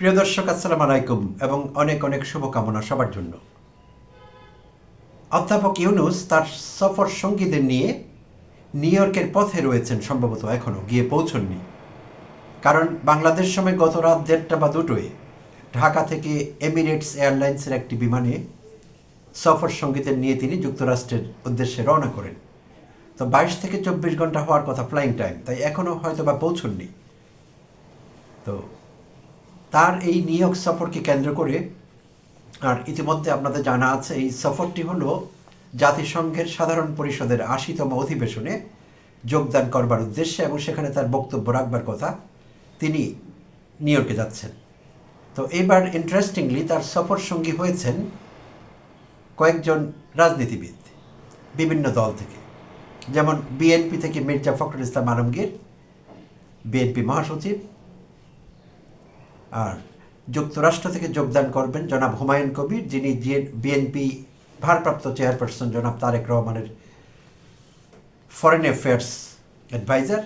প্রিয় দর্শক, আসসালামু আলাইকুম এবং অনেক অনেক শুভকামনা সবার জন্য। অধ্যাপক ইউনূস তার সফর সঙ্গীদের নিয়ে নিউ ইয়র্কের পথে রয়েছেন, সম্ভবত এখনও গিয়ে পৌঁছননি। কারণ বাংলাদেশ সময় গত রাত 1:30 বা 2টোয় ঢাকা থেকে এমিরেটস এয়ারলাইন্সের একটি বিমানে সফর সঙ্গীদের নিয়ে তিনি যুক্তরাষ্ট্রের উদ্দেশ্যে রওনা করেন। তো 22 থেকে 24 ঘন্টা হওয়ার কথা ফ্লাইং টাইম, তাই এখনও হয়তো বা পৌঁছননি। তো তার এই নিউ ইয়র্ক সফরকে কেন্দ্র করে, আর ইতিমধ্যে আপনাদের জানা আছে, এই সফরটি হলো জাতিসংঘের সাধারণ পরিষদের 80তম অধিবেশনে যোগদান করবার উদ্দেশ্যে, এবং সেখানে তার বক্তব্য রাখবার কথা। তিনি নিউ ইয়র্কে যাচ্ছেন। তো এবার ইন্টারেস্টিংলি তার সফর সঙ্গী হয়েছেন কয়েকজন রাজনীতিবিদ বিভিন্ন দল থেকে, যেমন বিএনপি থেকে মির্জা ফখরুল ইসলাম আলমগীর, বিএনপি মহাসচিব। আর যুক্তরাষ্ট্র থেকে যোগদান করবেন জনাব হুমায়ুন কবির, যিনি বিএনপি ভারপ্রাপ্ত চেয়ারপারসন জনাব তারেক রহমানের ফরেন অ্যাফেয়ার্স অ্যাডভাইজার।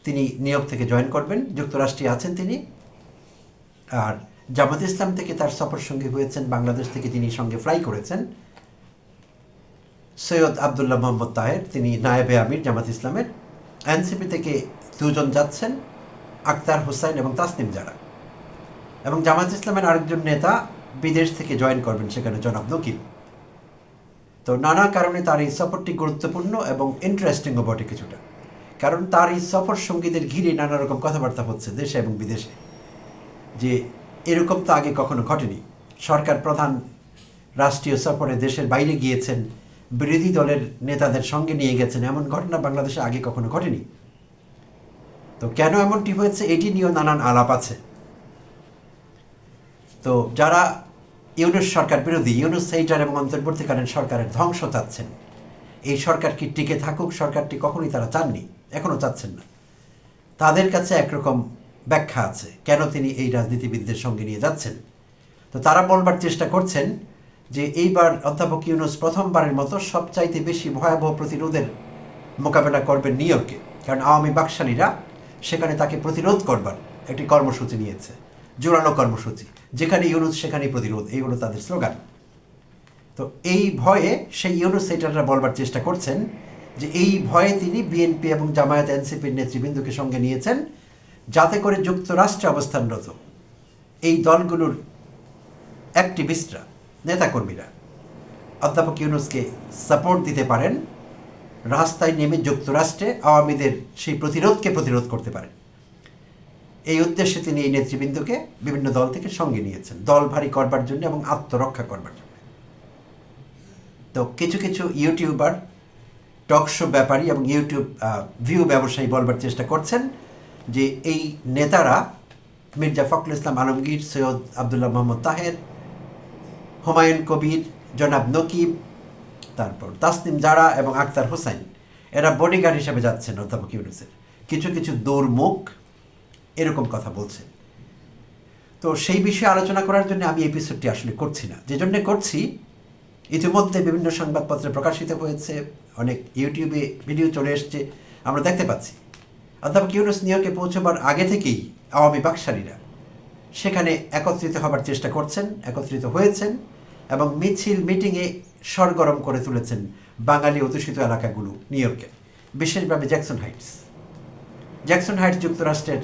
তিনি নিউ ইয়র্ক থেকে জয়েন করবেন, যুক্তরাষ্ট্রে আছেন তিনি। আর জামাত ইসলাম থেকে তার সফর সঙ্গী হয়েছেন, বাংলাদেশ থেকে তিনি সঙ্গে ফ্লাই করেছেন সৈয়দ আবদুল্লাহ মোহাম্মদ তাহের, তিনি নায়েবে আমির জামাত ইসলামের। এনসিপি থেকে দুজন যাচ্ছেন, আক্তার হোসাইন এবং তাসনিম জারা। এবং জামাত ইসলামের আরেকজন নেতা বিদেশ থেকে জয়েন করবেন সেখানে, জনাব নকিব। তো নানা কারণে তার এই সফরটি গুরুত্বপূর্ণ এবং ইন্টারেস্টিংও বটে কিছুটা, কারণ তার এই সফর সঙ্গীদের ঘিরে নানা রকম কথাবার্তা হচ্ছে দেশে এবং বিদেশে, যে এরকম তো আগে কখনো ঘটেনি। সরকার প্রধান রাষ্ট্রীয় সফরে দেশের বাইরে গিয়েছেন, বিরোধী দলের নেতাদের সঙ্গে নিয়ে গেছেন, এমন ঘটনা বাংলাদেশে আগে কখনো ঘটেনি। তো কেন এমনটি হয়েছে এটি নিয়েও নানান আলাপ আছে। তো যারা ইউনূস সরকার বিরোধী, ইউনূস সেইটার এবং অন্তর্বর্তীকালীন সরকারের ধ্বংস চাচ্ছেন, এই সরকার কি টিকে থাকুক, সরকারটি কখনোই তারা চাননি, এখনও চাচ্ছেন না, তাদের কাছে একরকম ব্যাখ্যা আছে কেন তিনি এই রাজনীতিবিদদের সঙ্গে নিয়ে যাচ্ছেন। তো তারা বলবার চেষ্টা করছেন যে এইবার অধ্যাপক ইউনূস প্রথমবারের মতো সবচাইতে বেশি ভয়াবহ প্রতিরোধের মোকাবেলা করবেন নিউ ইয়র্কে, কারণ আওয়ামী বাকশালীরা সেখানে তাকে প্রতিরোধ করবার একটি কর্মসূচি নিয়েছে, জোরালো কর্মসূচি, যেখানে ইউনূস সেখানেই প্রতিরোধ, এই হলো তাদের স্লোগান। তো এই ভয়ে সেই ইউনূস সেইটারা বলবার চেষ্টা করছেন যে এই ভয়ে তিনি বিএনপি এবং জামায়াত এনসিপির নেতৃবৃন্দকে সঙ্গে নিয়েছেন, যাতে করে যুক্তরাষ্ট্রে অবস্থানরত এই দলগুলোর অ্যাক্টিভিস্টরা, নেতাকর্মীরা অধ্যাপক ইউনূসকে সাপোর্ট দিতে পারেন, রাস্তায় নেমে যুক্তরাষ্ট্রে আওয়ামীদের সেই প্রতিরোধকে প্রতিরোধ করতে পারেন। এই উদ্দেশ্যে তিনি এই নেতৃবৃন্দকে বিভিন্ন দল থেকে সঙ্গে নিয়েছেন, দল ভারী করবার জন্য এবং আত্মরক্ষা করবার জন্য। তো কিছু কিছু ইউটিউবার, টক শো ব্যাপারী এবং ইউটিউব ভিউ ব্যবসায়ী বলবার চেষ্টা করছেন যে এই নেতারা মির্জা ফখরুল ইসলাম আলমগীর, সৈয়দ আবদুল্লাহ মোহাম্মদ তাহের, হুমায়ুন কবির, জনাব নকিব, তারপর তাসনিম জারা এবং আক্তার হোসাইন, এরা বডিগার্ড হিসেবে যাচ্ছেন অধ্যাপক ইউনূসের। কিছু কিছু দুর্মুখ এরকম কথা বলছে। তো সেই বিষয়ে আলোচনা করার জন্য আমি এপিসোডটি আসলে করছি না, যে জন্যে করছি, ইতিমধ্যে বিভিন্ন সংবাদপত্রে প্রকাশিত হয়েছে, অনেক ইউটিউবে ভিডিও চলে এসছে, আমরা দেখতে পাচ্ছি অধ্যাপক ইউনূস নিউ ইয়র্কে পৌঁছবার আগে থেকেই আওয়ামী বাকশালীরা সেখানে একত্রিত হবার চেষ্টা করছেন, একত্রিত হয়েছেন এবং মিছিল মিটিংয়ে সরগরম করে তুলেছেন বাঙালি অধ্যুষিত এলাকাগুলো নিউ ইয়র্কে, বিশেষভাবে জ্যাকসন হাইটস। জ্যাকসন হাইটস যুক্তরাষ্ট্রের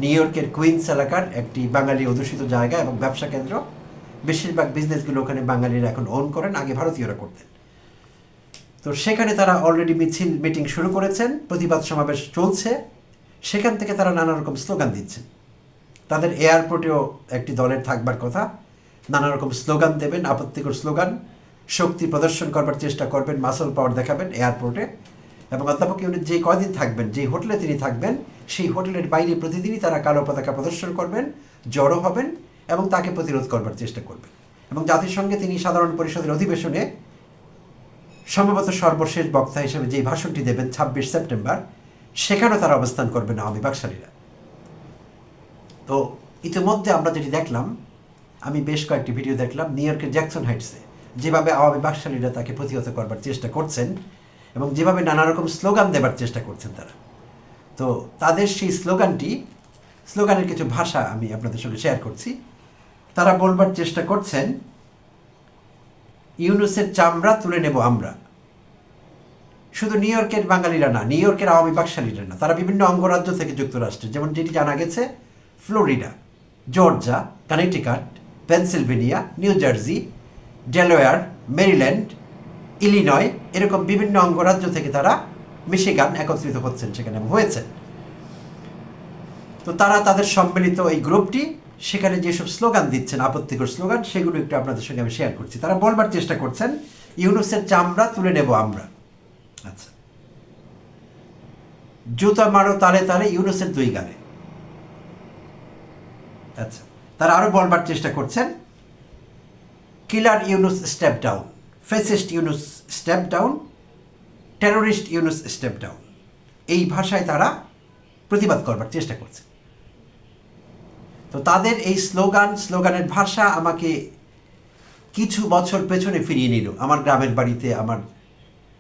নিউ ইয়র্কের কুইন্স এলাকার একটি বাঙালি অধ্যুষিত জায়গা এবং ব্যবসা কেন্দ্র। বেশিরভাগ বিজনেসগুলো ওখানে বাঙালিরা এখন ওন করেন, আগে ভারতীয়রা করতেন। তো সেখানে তারা অলরেডি মিছিল মিটিং শুরু করেছেন, প্রতিবাদ সমাবেশ চলছে, সেখান থেকে তারা নানা রকম স্লোগান দিচ্ছেন। তাদের এয়ারপোর্টেও একটি দলের থাকবার কথা, নানা রকম স্লোগান দেবেন, আপত্তিকর স্লোগান, শক্তি প্রদর্শন করবার চেষ্টা করবেন, মাসল পাওয়ার দেখাবেন এয়ারপোর্টে। এবং অধ্যাপক ইউনূস যে কয়দিন থাকবেন, যে হোটেলে তিনি থাকবেন, সেই হোটেলের বাইরে প্রতিদিনই তারা কালো পতাকা প্রদর্শন করবেন, জড়ো হবেন এবং তাকে প্রতিরোধ করবার চেষ্টা করবেন। এবং জাতিসংঘে তিনি সাধারণ পরিষদের অধিবেশনে সম্ভবত সর্বশেষ বক্তা হিসেবে যে ভাষণটি দেবেন 26 সেপ্টেম্বর, সেখানেও তারা অবস্থান করবেন আওয়ামী বাকশালীরা। তো ইতিমধ্যে আমরা যেটি দেখলাম, আমি বেশ কয়েকটি ভিডিও দেখলাম নিউ ইয়র্কের জ্যাকসন হাইটসে যেভাবে আওয়ামী বাকশালীরা তাকে প্রতিহত করবার চেষ্টা করছেন এবং যেভাবে নানা রকম স্লোগান দেবার চেষ্টা করছেন তারা। তো তাদের সেই স্লোগানটি স্লোগানের কিছু ভাষা আমি আপনাদের সঙ্গে শেয়ার করছি। তারা বলবার চেষ্টা করছেন, ইউনূসের চামড়া তুলে নেব আমরা। শুধু নিউ ইয়র্কের বাঙালিরা না, নিউ ইয়র্কের আওয়ামী বাকশালীরা না, তারা বিভিন্ন অঙ্গরাজ্য থেকে যুক্তরাষ্ট্রে, যেমন যেটি জানা গেছে Florida, Georgia, Connecticut, Pennsylvania, new jersey, Delaware, Maryland, Illinois, এরকম বিভিন্ন অঙ্গরাজ্য থেকে তারা মিশিগান একত্রিত হচ্ছেন, সেখানে হয়েছে। তো তারা তাদের সম্মিলিত এই গ্রুপটি সেখানে যেসব স্লোগান দিচ্ছেন, আপত্তিকর স্লোগান, সেগুলো একটু আপনাদের সঙ্গে আমি শেয়ার করছি। তারা বলবার চেষ্টা করছেন, ইউনূসের চামড়া তুলে নেব আমরা। আচ্ছা, জুতা মারো তালে তালে ইউনূসের দুই গালে। আচ্ছা, তারা আরো বলবার চেষ্টা করছেন, killer Yunus step down, fascist Yunus step down, terrorist Yunus step down. এই ভাষায় তারা প্রতিবাদ করবার চেষ্টা করছে। তো তাদের এই স্লোগানের ভাষা আমাকে কিছু বছর পেছনে ফিরিয়ে নিল। আমার গ্রামের বাড়িতে আমার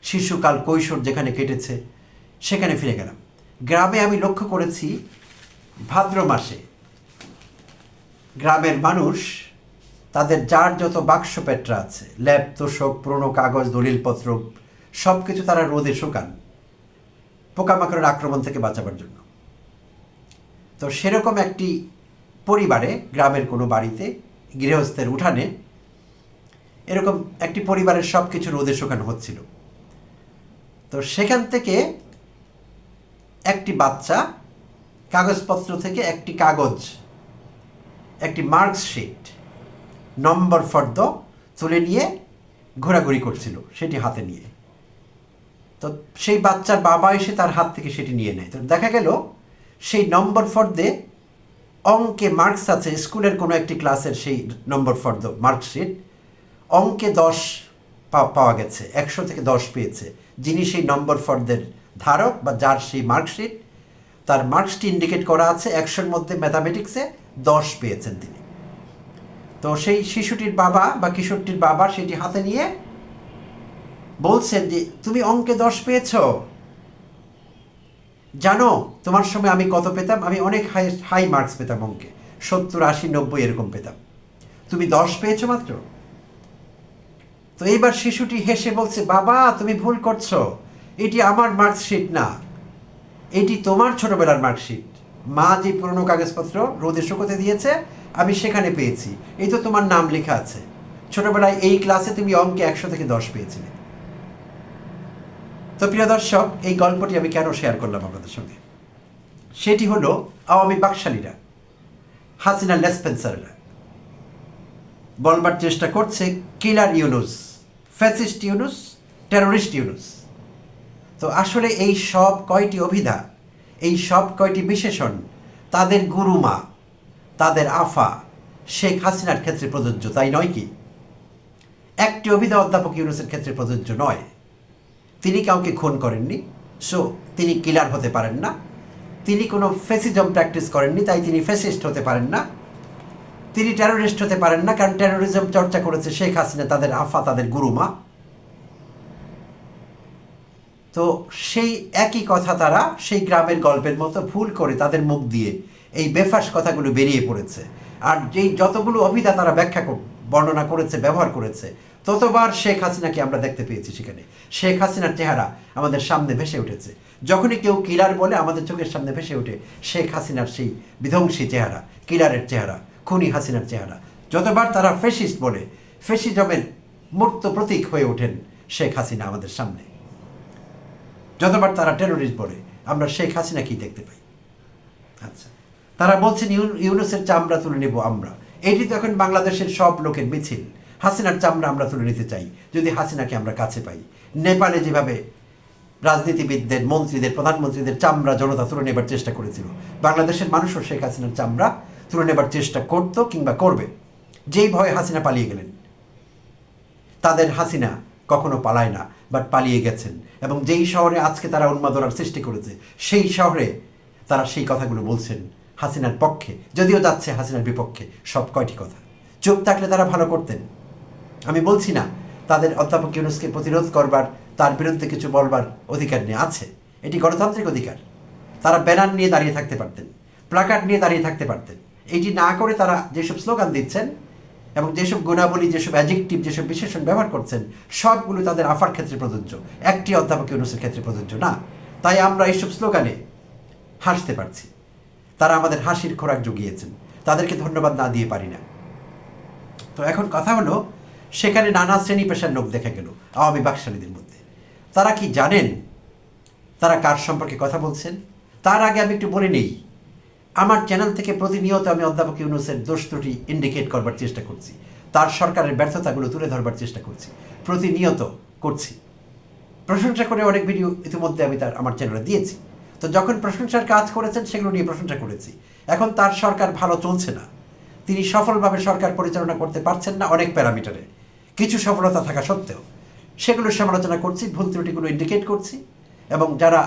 শিশুকাল, কৈশোর যেখানে কেটেছে, সেখানে ফিরে গেলাম। গ্রামে আমি লক্ষ্য করেছি, ভাদ্র মাসে গ্রামের মানুষ তাদের যার যত বাক্স পেটরা আছে, ল্যাপ, তোষক, পুরনো কাগজ, দলিলপত্র, সব কিছু তারা রোদে শুকান পোকামাকড়ের আক্রমণ থেকে বাঁচাবার জন্য। তো সেরকম একটি পরিবারে, গ্রামের কোনো বাড়িতে, গৃহস্থের উঠানে এরকম একটি পরিবারের সব কিছু রোদে শুকানো হচ্ছিল। তো সেখান থেকে একটি বাচ্চা কাগজপত্র থেকে একটি কাগজ, একটি মার্কশিট, নম্বর ফর্দ তুলে নিয়ে ঘোরাঘুরি করছিল সেটি হাতে নিয়ে। তো সেই বাচ্চার বাবা এসে তার হাত থেকে সেটি নিয়ে নেয়। তো দেখা গেল সেই নম্বর ফর্দে অঙ্কে মার্কস আছে, স্কুলের কোনো একটি ক্লাসের সেই নম্বর ফর্দ মার্কশিট, অঙ্কে 10 পাওয়া গেছে, 100 থেকে 10 পেয়েছে। যিনি সেই নম্বর ফর্দের ধারক বা যার সেই মার্কশিট, তার মার্কসটি ইন্ডিকেট করা আছে, 100-র মধ্যে ম্যাথামেটিক্সে 10 পেয়েছেন তিনি। তো সেই শিশুটির বাবা বা কিশোরটির বাবা সেটি হাতে নিয়ে বলছেন যে, তুমি অঙ্কে 10 পেয়েছ, জানো তোমার সময় আমি কত পেতাম? আমি অনেক হাই মার্কস পেতাম অঙ্কে, 70, 80, 90 এরকম পেতাম, তুমি 10 পেয়েছো মাত্র। তো এইবার শিশুটি হেসে বলছে, বাবা তুমি ভুল করছো, এটি আমার মার্কশিট না, এটি তোমার ছোটবেলার মার্কশিট। মা যে পুরনো কাগজপত্র রোদে শুকোতে দিয়েছে, আমি সেখানে পেয়েছি, এই তো তোমার নাম লেখা আছে, ছোটবেলায় এই ক্লাসে তুমি অঙ্কে 100 থেকে 10 পেয়েছিলে। তো প্রিয় দর্শক, এই গল্পটি আমি কেন শেয়ার করলাম আপনাদের সঙ্গে, সেটি হলো আওয়ামী বাকশালীরা, হাসিনা লেসপেন্সাররা বলবার চেষ্টা করছে, কিলার ইউনূস, ফ্যাসিস্ট ইউনূস, টেরোরিস্ট ইউনূস। তো আসলে এই সব কয়টি অভিধা, এই সব কয়টি বিশেষণ তাদের গুরুমা, তাদের আফা শেখ হাসিনার ক্ষেত্রে প্রযোজ্য, তাই নয় কি? একটি অভিধা অধ্যাপক ইউনূসের ক্ষেত্রে প্রযোজ্য নয়। তিনি কাউকে খুন করেননি, সো তিনি কিলার হতে পারেন না। তিনি কোনো ফ্যাসিজম প্র্যাকটিস করেননি, তাই তিনি ফ্যাসিস্ট হতে পারেন না। তিনি টেরোরিস্ট হতে পারেন না, কারণ টেরোরিজম চর্চা করেছে শেখ হাসিনা, তাদের আফা, তাদের গুরুমা। তো সেই একই কথা তারা সেই গ্রামের গল্পের মতো ভুল করে তাদের মুখ দিয়ে এই বেফাস কথাগুলো বেরিয়ে পড়েছে। আর যেই যতগুলো অভিধা তারা ব্যাখ্যা বর্ণনা করেছে, ব্যবহার করেছে, ততবার শেখ হাসিনাকে আমরা দেখতে পেয়েছি সেখানে। শেখ হাসিনার চেহারা আমাদের সামনে ভেসে উঠেছে। যখনই কেউ কিলার বলে, আমাদের চোখের সামনে ভেসে ওঠে শেখ হাসিনার সেই বিধ্বংসী চেহারা, কিলারের চেহারা, খুনি হাসিনার চেহারা। যতবার তারা ফ্যাসিস্ট বলে, ফ্যাসিজমের মূর্ত প্রতীক হয়ে ওঠেন শেখ হাসিনা আমাদের সামনে। যতবার তারা টেরোরিস্ট বলে, আমরা শেখ হাসিনাকেই দেখতে পাই। আচ্ছা, তারা বলছেন ইউনূসের চামড়া তুলে নেব আমরা। এটি তো এখন বাংলাদেশের সব লোকের মিছিল। হাসিনার চামড়া আমরা তুলে নিতে চাই যদি হাসিনাকে আমরা কাছে পাই। নেপালে যেভাবে রাজনীতিবিদদের, মন্ত্রীদের, প্রধানমন্ত্রীদের চামড়া জনতা তুলে নেবার চেষ্টা করেছিল, বাংলাদেশের মানুষও শেখ হাসিনার চামড়া তুলে নেবার চেষ্টা করত কিংবা করবে। যেই ভয়ে হাসিনা পালিয়ে গেলেন, তাদের হাসিনা কখনো পালায় না, বাট পালিয়ে গেছেন। এবং যেই শহরে আজকে তারা উন্মাদনার সৃষ্টি করেছে, সেই শহরে তারা সেই কথাগুলো বলছেন হাসিনার পক্ষে, যদিও যাচ্ছে হাসিনার বিপক্ষে সব কয়টি কথা। চুপ থাকলে তারা ভালো করতেন। আমি বলছি না তাদের অধ্যাপক ইউনূসকে প্রতিরোধ করবার, তার বিরুদ্ধে কিছু বলবার অধিকার নেই, আছে, এটি গণতান্ত্রিক অধিকার। তারা ব্যানার নিয়ে দাঁড়িয়ে থাকতে পারতেন, প্লাকার্ড নিয়ে দাঁড়িয়ে থাকতে পারতেন। এইটি না করে তারা যেসব স্লোগান দিচ্ছেন এবং যেসব গুণাবলী, যেসব অ্যাডজেক্টিভ, যেসব বিশেষণ ব্যবহার করছেন, সবগুলো তাদের আফার ক্ষেত্রে প্রযোজ্য, একটি অধ্যাপক ইউনূসের ক্ষেত্রে প্রযোজ্য না। তাই আমরা এইসব স্লোগানে হাসতে পারছি। তারা আমাদের হাসির খোরাক জুগিয়েছেন, তাদেরকে ধন্যবাদ না দিয়ে পারি না। তো এখন কথা হলো, সেখানে নানা শ্রেণী পেশার লোক দেখা গেল আওয়ামী বাকশালীদের মধ্যে। তারা কি জানেন তারা কার সম্পর্কে কথা বলছেন? তার আগে আমি একটু বলে নেই, আমার চ্যানেল থেকে প্রতিনিয়ত আমি অধ্যাপক ইউনূসের দোষ ত্রুটি ইন্ডিকেট করবার চেষ্টা করছি, তার সরকারের ব্যর্থতাগুলো তুলে ধরবার চেষ্টা করছি, প্রতিনিয়ত করছি। প্রশংসা করে অনেক ভিডিও ইতিমধ্যে আমি আমার চ্যানেলে দিয়েছি। তো যখন প্রশংসার কাজ করেছেন সেগুলো নিয়ে প্রশংসা করেছি। এখন তার সরকার ভালো চলছে না, তিনি সফলভাবে সরকার পরিচালনা করতে পারছেন না অনেক প্যারামিটারে, কিছু সফলতা থাকা সত্ত্বেও সেগুলোর সমালোচনা করছি, ভুল ত্রুটিগুলো ইন্ডিকেট করছি। এবং যারা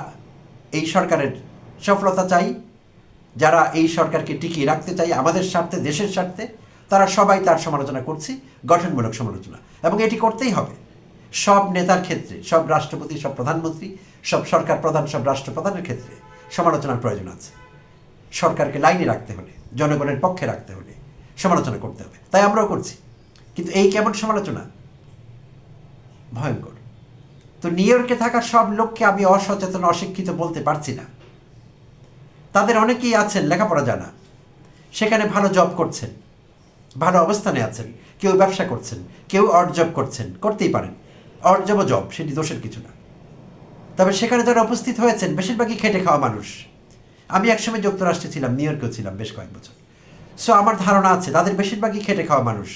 এই সরকারের সফলতা চাই, যারা এই সরকারকে টিকিয়ে রাখতে চাই আমাদের স্বার্থে, দেশের স্বার্থে, তারা সবাই তার সমালোচনা করছি, গঠনমূলক সমালোচনা। এবং এটি করতেই হবে। সব নেতার ক্ষেত্রে, সব রাষ্ট্রপতি, সব প্রধানমন্ত্রী, সব সরকার প্রধান, সব রাষ্ট্রপ্রধানের ক্ষেত্রে সমালোচনার প্রয়োজন আছে। সরকারকে লাইনে রাখতে হলে, জনগণের পক্ষে রাখতে হলে সমালোচনা করতে হবে। তাই আমরাও করছি। কিন্তু এই কেমন সমালোচনা? ভয়ঙ্কর। তো নিউ ইয়র্কে থাকা সব লোককে আমি অসচেতন, অশিক্ষিত বলতে পারছি না। তাদের অনেকেই আছেন লেখাপড়া জানা, সেখানে ভালো জব করছেন, ভালো অবস্থানে আছেন, কেউ ব্যবসা করছেন, কেউ অড জব করছেন, করতেই পারেন, অড জব ও জব, সেটি দোষের কিছু না। তবে সেখানে যারা উপস্থিত হয়েছেন বেশিরভাগই খেটে খাওয়া মানুষ। আমি একসময় যুক্তরাষ্ট্রে ছিলাম, নিউ ইয়র্কেও ছিলাম বেশ কয়েক বছর। সো আমার ধারণা আছে তাদের বেশিরভাগই খেটে খাওয়া মানুষ।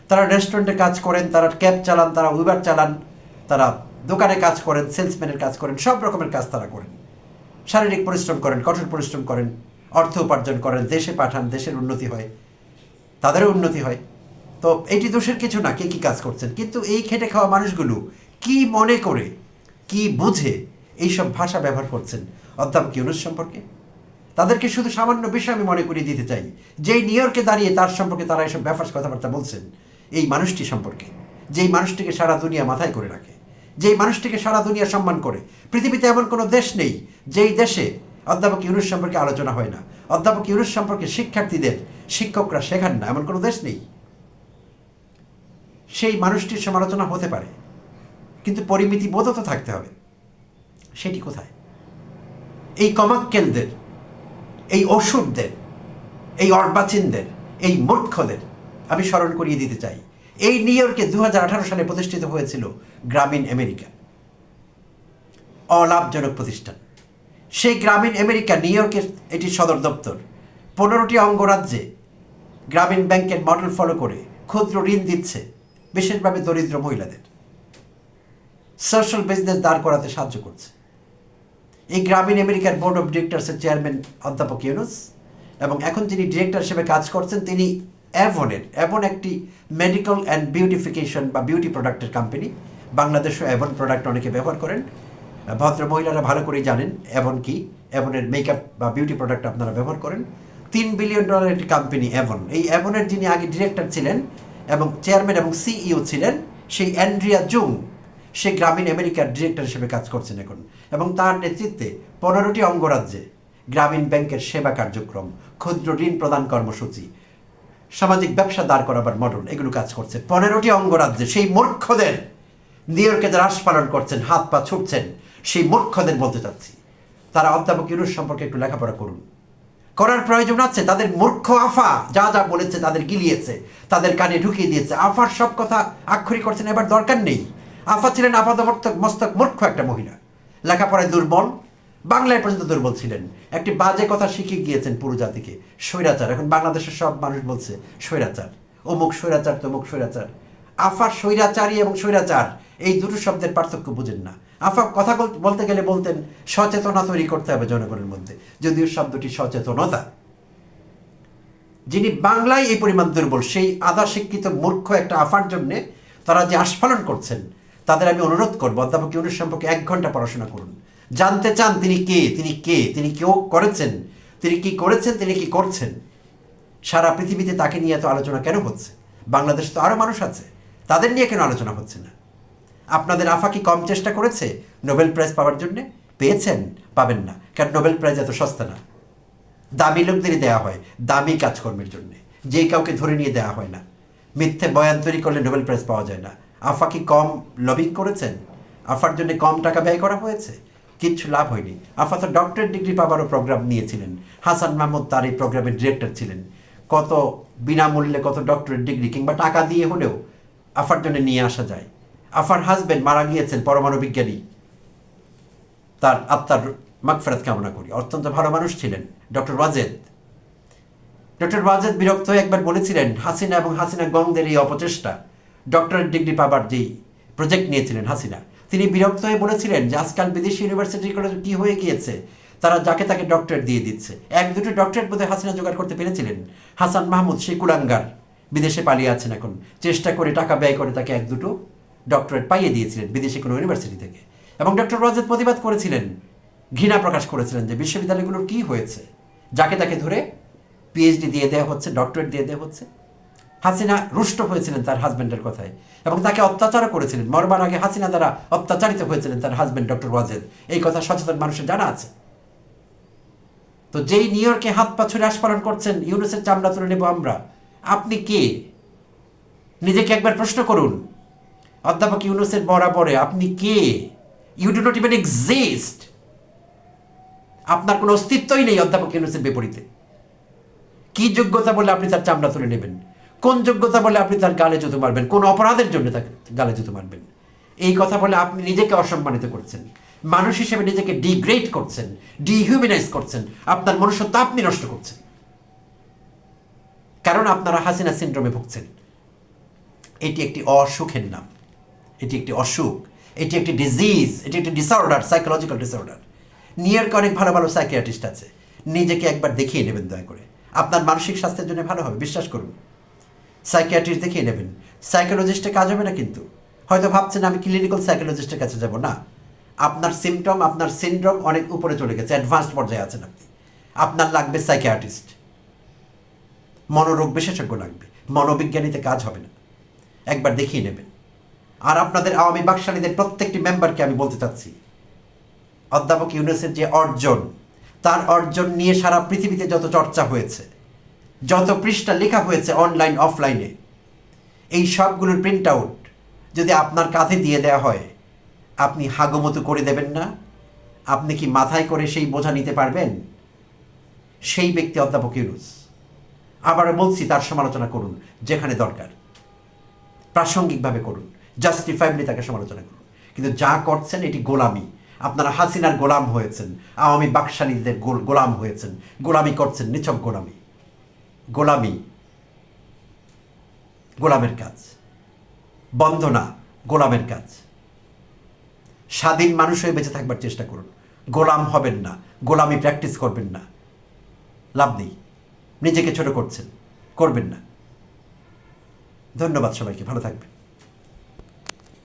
তারা রেস্টুরেন্টে কাজ করেন, তারা ক্যাব চালান, তারা উবার চালান, তারা দোকানে কাজ করেন, সেলসম্যানের কাজ করেন, সব রকমের কাজ তারা করেন। শারীরিক পরিশ্রম করেন, কঠোর পরিশ্রম করেন, অর্থ উপার্জন করেন, দেশে পাঠান, দেশের উন্নতি হয়, তাদেরও উন্নতি হয়। তো এটি দোষের কিছু না কে কী কাজ করছেন। কিন্তু এই খেটে খাওয়া মানুষগুলো কি মনে করে, কি বুঝে এইসব ভাষা ব্যবহার করছেন অধ্যাপক ইউনূস সম্পর্কে? তাদেরকে শুধু সামান্য বিষয় আমি মনে করিয়ে দিতে চাই, যেই নিউ ইয়র্কে দাঁড়িয়ে তার সম্পর্কে তারা এসব ব্যাপার কথাবার্তা বলছেন, এই মানুষটি সম্পর্কে, যেই মানুষটিকে সারা দুনিয়া মাথায় করে রাখে, যেই মানুষটিকে সারা দুনিয়া সম্মান করে। পৃথিবীতে এমন কোনো দেশ নেই যেই দেশে অধ্যাপক ইউনূস সম্পর্কে আলোচনা হয় না, অধ্যাপক ইউনূস সম্পর্কে শিক্ষার্থীদের শিক্ষকরা শেখান না, এমন কোনো দেশ নেই। সেই মানুষটির সমালোচনা হতে পারে, কিন্তু পরিমিতি বোধও তো থাকতে হবে। সেটি কোথায়? এই কমাক্কেলদের, এই অসুরদের, এই অর্বাচীনদের, এই মূর্খদের আমি স্মরণ করিয়ে দিতে চাই। এই নিউ ইয়র্কে 2018 সালে প্রতিষ্ঠিত হয়েছিল গ্রামীণ আমেরিকা, অলাভজনক প্রতিষ্ঠান। সেই গ্রামীণ আমেরিকা নিউ ইয়র্কের এটি সদর দপ্তর। 15টি অঙ্গরাজ্যে গ্রামীণ ব্যাংকের মডেল ফলো করে ক্ষুদ্র ঋণ দিচ্ছে বিশেষভাবে দরিদ্র মহিলাদের, সোশ্যাল বিজনেস দাঁড় করাতে সাহায্য করছে। এই গ্রামীণ আমেরিকার বোর্ড অফ ডিরেক্টরসের চেয়ারম্যান অধ্যাপক ইউনূস, এবং এখন যিনি ডিরেক্টর হিসেবে কাজ করছেন তিনি অ্যাভন একটি মেডিকেল অ্যান্ড বিউটিফিকেশন বা বিউটি প্রোডাক্টের কোম্পানি। বাংলাদেশও অ্যাভন প্রোডাক্ট অনেকে ব্যবহার করেন, ভদ্র মহিলারা ভালো করেই জানেন অ্যাভন কি। অ্যাভনের মেকআপ বা বিউটি প্রোডাক্ট আপনারা ব্যবহার করেন। $3 বিলিয়ন একটি কোম্পানি অ্যাভন। এই অ্যাভনের যিনি আগে ডিরেক্টর ছিলেন এবং চেয়ারম্যান এবং সিইও ছিলেন, সেই অ্যান্ড্রিয়া জুং, সে গ্রামীণ আমেরিকার ডিরেক্টর হিসেবে কাজ করছেন এখন। এবং তার নেতৃত্বে 15টি অঙ্গরাজ্যে গ্রামীণ ব্যাংকের সেবা কার্যক্রম, ক্ষুদ্র ঋণ প্রদান কর্মসূচি, সামাজিক ব্যবসা দাঁড় করাবার মডেল, এগুলো কাজ করছে 15টি অঙ্গরাজ্যে। সেই মূর্খদের, নিউ ইয়র্কে যারা পালন করছেন, হাত পা ছুটছেন, সেই মূর্খদের বলতে চাচ্ছি, তারা অধ্যাপক ইউনূস সম্পর্কে একটু লেখাপড়া করুন। করার প্রয়োজন আছে। তাদের মূর্খ আফা যা যা বলেছে তাদের গিলিয়েছে, তাদের কানে ঢুকিয়ে দিয়েছে। আফার সব কথা আক্ষরিক করছেন, এবার দরকার নেই। আফা ছিলেন আপাতমস্তক মস্তক মূর্খ একটা মহিলা, লেখাপড়ায় দুর্বল, বাংলায় পর্যন্ত দুর্বল ছিলেন। একটি বাজে কথা শিখিয়ে গিয়েছেন পুরো জাতিকে, স্বৈরাচার। এখন বাংলাদেশের সব মানুষ বলছে স্বৈরাচার, অমুক স্বৈরাচার, তমুক স্বৈরাচার। আফা স্বৈরাচারী এবং স্বৈরাচার এই দুটো শব্দের পার্থক্য বুঝেন না। আফা কথা বলতে গেলে বলতেন সচেতনতা তৈরি করতে হবে জনগণের মধ্যে, যদিও শব্দটি সচেতনতা। যিনি বাংলায় এই পরিমাণ দুর্বল, সেই আধা শিক্ষিত মূর্খ একটা আফার জন্যে তারা যে আস্ফালন করছেন, তাদের আমি অনুরোধ করবো অধ্যাপক ইউনূস সম্পর্কে 1 ঘন্টা পড়াশোনা করুন। জানতে চান তিনি কে, তিনি কেউ করেছেন, তিনি কি করেছেন, তিনি কি করছেন। সারা পৃথিবীতে তাকে নিয়ে এত আলোচনা কেন হচ্ছে? বাংলাদেশে তো আরও মানুষ আছে, তাদের নিয়ে কেন আলোচনা হচ্ছে না? আপনাদের আফা কি কম চেষ্টা করেছে নোবেল প্রাইজ পাওয়ার জন্যে? পেয়েছেন? পাবেন না, কারণ নোবেল প্রাইজ এত সস্তা না। দামি লোকদেরই দেওয়া হয় দামি কাজকর্মের জন্য, যেই কাউকে ধরে নিয়ে দেওয়া হয় না। মিথ্যে বয়ান তৈরি করলে নোবেল প্রাইজ পাওয়া যায় না। আফা কি কম লবিং করেছেন? আফার জন্য কম টাকা ব্যয় করা হয়েছে? কিচ্ছু লাভ হয়নি। আফা তো ডক্টরেট ডিগ্রি পাবারও প্রোগ্রাম নিয়েছিলেন। হাসান মাহমুদ তার এই প্রোগ্রামের ডিরেক্টর ছিলেন। কত বিনামূল্যে কত ডক্টরেট ডিগ্রি কিংবা টাকা দিয়ে হলেও আফার জন্য নিয়ে আসা যায়। আফার হাজবেন্ড মারা গিয়েছেন, পরমাণু বিজ্ঞানী, তার আত্মার মাগফিরাত কামনা করি। অত্যন্ত ভালো মানুষ ছিলেন ডক্টর ওয়াজেদ। ডক্টর ওয়াজেদ বিরক্ত হয়ে একবার বলেছিলেন, হাসিনা এবং হাসিনা গংদের এই অপচেষ্টা, ডক্টরেট ডিগ্রি পাবার যেই প্রজেক্ট নিয়েছিলেন হাসিনা, তিনি বিরক্ত হয়ে বলেছিলেন যে আজকাল বিদেশি ইউনিভার্সিটিগুলো কি হয়ে গিয়েছে, তারা যাকে তাকে ডক্টরেট দিয়ে দিচ্ছে। এক দুটো ডক্টরেট বোধহয় হাসিনা জোগাড় করতে পেরেছিলেন। হাসান মাহমুদ সেই কুলাঙ্গার বিদেশে পালিয়ে আছেন এখন, চেষ্টা করে টাকা ব্যয় করে তাকে এক দুটো ডক্টরেট পাইয়ে দিয়েছিলেন বিদেশি কোনো ইউনিভার্সিটি থেকে। এবং ডক্টর ওয়াজেদ প্রতিবাদ করেছিলেন, ঘৃণা প্রকাশ করেছিলেন যে বিশ্ববিদ্যালয়গুলোর কি হয়েছে, যাকে তাকে ধরে পিএইচডি দিয়ে দেওয়া হচ্ছে, ডক্টরেট দিয়ে দেওয়া হচ্ছে। হাসিনা রুষ্ট হয়েছিলেন তার হাজব্যান্ডের কথায় এবং তাকে অত্যাচারও করেছিলেন। মরবার আগে হাসিনা দ্বারা অত্যাচারিত হয়েছিলেন তার হাজব্যান্ড ডক্টর ওয়াজেদ, এই কথা সচেতন মানুষের জানা আছে। তো যেই নিউ ইয়র্কে হাত পা ছুঁড়ে আস্ফালন করছেন, ইউনুসের চামড়া তুলে নেব আমরা, আপনি কে? নিজেকে একবার প্রশ্ন করুন। অধ্যাপক ইউনুসের বরাবরে আপনি কে? You do not even exist. আপনার কোনো অস্তিত্বই নেই অধ্যাপক ইউনুসের বিপরীতে। কি যোগ্যতা বলে আপনি তার চামড়া তুলে নেবেন? কোন যোগ্যতা বলে আপনি তার গালে জুতো মারবেন? কোন অপরাধের জন্য তাকে গালে জুতো মারবেন? এই কথা বলে আপনি নিজেকে অসম্মানিত করছেন, মানুষ হিসেবে নিজেকে ডিগ্রেড করছেন, ডিহিউম্যানাইজ করছেন, আপনার মনুষ্যত্ব আপনি নষ্ট করছেন। কারণ আপনারা হাসিনা সিনড্রোমে ভুগছেন। এটি একটি অসুখের নাম, এটি একটি অসুখ, এটি একটি ডিজিজ, এটি একটি ডিসঅর্ডার, সাইকোলজিক্যাল ডিসঅর্ডার। নিউ ইয়র্কে অনেক ভালো ভালো সাইকিয়াট্রিস্ট আছে, নিজেকে একবার দেখিয়ে নেবেন দয়া করে, আপনার মানসিক স্বাস্থ্যের জন্য ভালো হবে, বিশ্বাস করুন। সাইকিয়াট্রিস্ট দেখিয়ে নেবেন, সাইকোলজিস্টের কাজ হবে না কিন্তু। হয়তো ভাবছেন আমি ক্লিনিক্যাল সাইকোলজিস্টের কাছে যাব না, আপনার সিমটম, আপনার সিনড্রোম অনেক উপরে চলে গেছে, অ্যাডভান্সড পর্যায়ে আছেন আপনি। আপনার লাগবে সাইকিয়াট্রিস্ট, মনোরোগ বিশেষজ্ঞ লাগবে, মনোবিজ্ঞানীতে কাজ হবে না, একবার দেখিয়ে নেবেন। আর আপনাদের আওয়ামী বাকশালীদের প্রত্যেকটি মেম্বারকে আমি বলতে চাচ্ছি, অধ্যাপক ইউনুসের যে অর্জন, তার অর্জন নিয়ে সারা পৃথিবীতে যত চর্চা হয়েছে, যত পৃষ্ঠা লেখা হয়েছে অনলাইন অফলাইনে, এই সবগুলোর প্রিন্ট আউট যদি আপনার কাঁধে দিয়ে দেওয়া হয়, আপনি হাগমতো করে দেবেন না? আপনি কি মাথায় করে সেই বোঝা নিতে পারবেন? সেই ব্যক্তি অধ্যাপক ইউনুস। আবারও বলছি, তার সমালোচনা করুন যেখানে দরকার, প্রাসঙ্গিকভাবে করুন, জাস্টিফাইবলি তাকে সমালোচনা করুন, কিন্তু যা করছেন এটি গোলামি। আপনারা হাসিনার গোলাম হয়েছেন, আওয়ামী বাকশালীদের গোলাম হয়েছেন, গোলামি করছেন, নিছক গোলামি। গোলামি গোলামের কাজ, বন্দনা গোলামের কাজ। স্বাধীন মানুষ হয়ে বেঁচে থাকবার চেষ্টা করুন, গোলাম হবেন না, গোলামি প্র্যাকটিস করবেন না, লাভ নেই। নিজেকে ছোট করছেন, করবেন না। ধন্যবাদ সবাইকে, ভালো থাকবেন।